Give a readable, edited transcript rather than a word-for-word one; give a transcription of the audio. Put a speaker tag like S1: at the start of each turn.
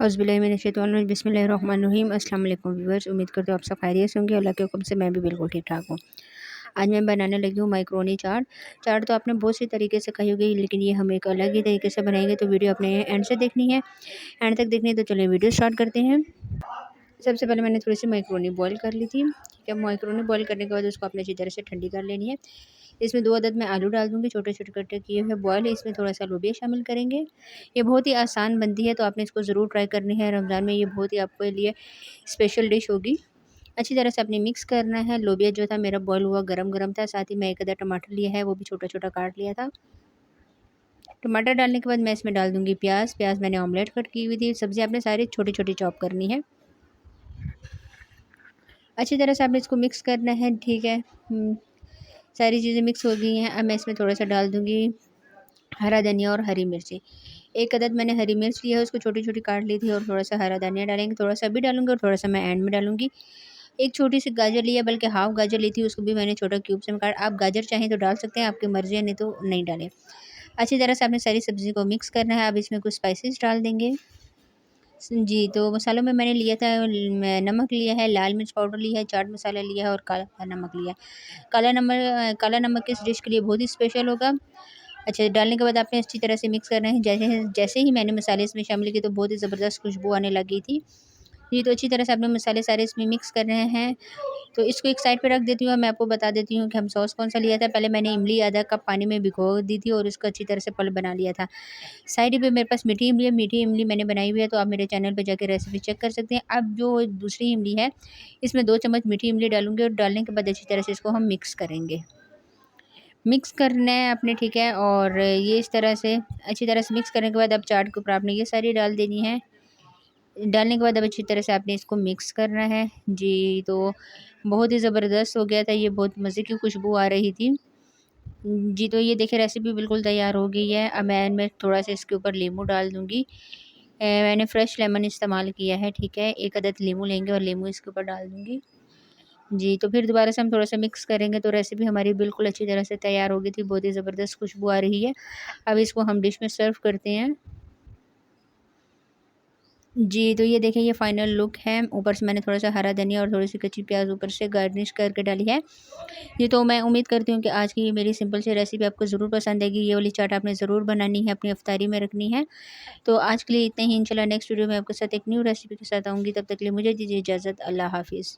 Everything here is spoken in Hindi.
S1: औज़ुबिल्लाहिमिनश्शैतानिर्रजीम बिस्मिल्लाहिर्रहमानिर्रहीम। अस्सलाम वालेकुम व्यूअर्स, उम्मीद करते हो आप सब खैरियत से होंगे। अल्लाह के हुक्म से मैं भी बिल्कुल ठीक ठाक हूँ। आज मैं बनाने लगी हूँ माइक्रोनी चाट। चाट तो आपने बहुत सी तरीके से खाई होगी, लेकिन ये हम एक अलग ही तरीके से बनाएंगे, तो वीडियो अपने एंड से देखनी है, एंड तक देखनी है। तो चलिए वीडियो स्टार्ट करते हैं। सबसे पहले मैंने थोड़ी सी माइक्रोनी बॉईल कर ली थी। ठीक है, माइक्रोनी बॉईल करने के बाद उसको आपने अच्छी तरह से ठंडी कर लेनी है। इसमें 2 अदद मैं आलू डाल दूँगी, छोटे-छोटे कट किए हुए बॉयल है। इसमें थोड़ा-सा लोबिया शामिल करेंगे। ये बहुत ही आसान बनती है, तो आपने इसको ज़रूर ट्राई करनी है। रमज़ान में ये बहुत ही आपके लिए स्पेशल डिश होगी। अच्छी तरह से आपने मिक्स करना है। लोबिया जो था मेरा बॉयल हुआ गरम-गरम था। साथ ही मैं 1 अदद टमाटर लिया है, वो भी छोटा-छोटा काट लिया था। टमाटर डालने के बाद मैं इसमें डाल दूँगी प्याज़। प्याज़ मैंने ऑमलेट कट की हुई थी। सब्ज़ी आपने सारी छोटी-छोटी चॉप करनी है। अच्छी तरह से आपने इसको मिक्स करना है। ठीक है, सारी चीज़ें मिक्स हो गई हैं। अब मैं इसमें थोड़ा-सा डाल दूँगी हरा धनिया और हरी मिर्ची। 1 अदद मैंने हरी मिर्च लिया है, उसको छोटी-छोटी काट ली थी, और थोड़ा-सा हरा धनिया डालेंगे। थोड़ा-सा अभी डालूँगी और थोड़ा-सा मैं एंड में डालूँगी। एक छोटी-सी गाजर ली है, बल्कि हाफ़ गाजर ली थी, उसको भी मैंने छोटा क्यूब्स में काट। आप गाजर चाहें तो डाल सकते हैं, आपकी मर्ज़ी है, नहीं तो नहीं डालें। अच्छी तरह से आपने सारी सब्ज़ी को मिक्स करना है। अब इसमें कुछ स्पाइसेस डाल देंगे। जी, तो मसालों में मैंने लिया था नमक लिया है, लाल मिर्च पाउडर लिया है, चाट मसाला लिया है और काला नमक लिया है। काला नमक इस डिश के लिए बहुत ही स्पेशल होगा। अच्छा, डालने के बाद आपने अच्छी तरह से मिक्स करना है। जैसे जैसे ही मैंने मसाले इसमें शामिल किए, तो बहुत ही ज़बरदस्त खुशबू आने लगी थी। जी, तो अच्छी तरह से आपने मसाले सारे इसमें मिक्स कर रहे हैं। तो इसको एक साइड पे रख देती हूँ। मैं आपको बता देती हूँ कि हम सॉस कौन-सा लिया था। पहले मैंने इमली आधा कप पानी में भिगो दी थी और इसको अच्छी तरह से पल्प बना लिया था। साइड पे मेरे पास मीठी इमली है, मीठी इमली मैंने बनाई हुई है, तो आप मेरे चैनल पे जाके रेसिपी चेक कर सकते हैं। अब जो दूसरी इमली है, इसमें 2 चम्मच मीठी इमली डालूँगी, और डालने के बाद अच्छी तरह से इसको हम मिक्स करेंगे। मिक्स करना है आपने, ठीक है, और ये इस तरह से अच्छी तरह से मिक्स करने के बाद अब चाट के ऊपर आपने ये सारी डाल देनी है। डालने के बाद अब अच्छी तरह से आपने इसको मिक्स करना है। जी, तो बहुत ही ज़बरदस्त हो गया था ये, बहुत मज़े की खुशबू आ रही थी। जी, तो ये देखिए रेसिपी बिल्कुल तैयार हो गई है। अब मैं थोड़ा-सा इसके ऊपर नींबू डाल दूँगी। मैंने फ्रेश लेमन इस्तेमाल किया है, ठीक है। 1 अदद नींबू लेंगे और नींबू इसके ऊपर डाल दूँगी। जी, तो फिर दोबारा से हम थोड़ा-सा मिक्स करेंगे, तो रेसिपी हमारी बिल्कुल अच्छी तरह से तैयार हो गई थी। बहुत ही ज़बरदस्त खुशबू आ रही है। अब इसको हम डिश में सर्व करते हैं। जी, तो ये देखिए ये फाइनल लुक है। ऊपर से मैंने थोड़ा-सा हरा धनिया और थोड़ी-सी कच्ची प्याज़ ऊपर से गार्निश करके डाली है। ये तो मैं उम्मीद करती हूँ कि आज की ये मेरी सिंपल सी रेसिपी आपको ज़रूर पसंद आएगी। ये वाली चाट आपने ज़रूर बनानी है, अपनी इफ्तारी में रखनी है। तो आज के लिए इतना ही। इंशाल्लाह नेक्स्ट वीडियो में आपके साथ एक न्यू रेसिपी के साथ आऊँगी। तब तक के लिए मुझे दीजिए इजाज़त। अल्लाह हाफ़िज़।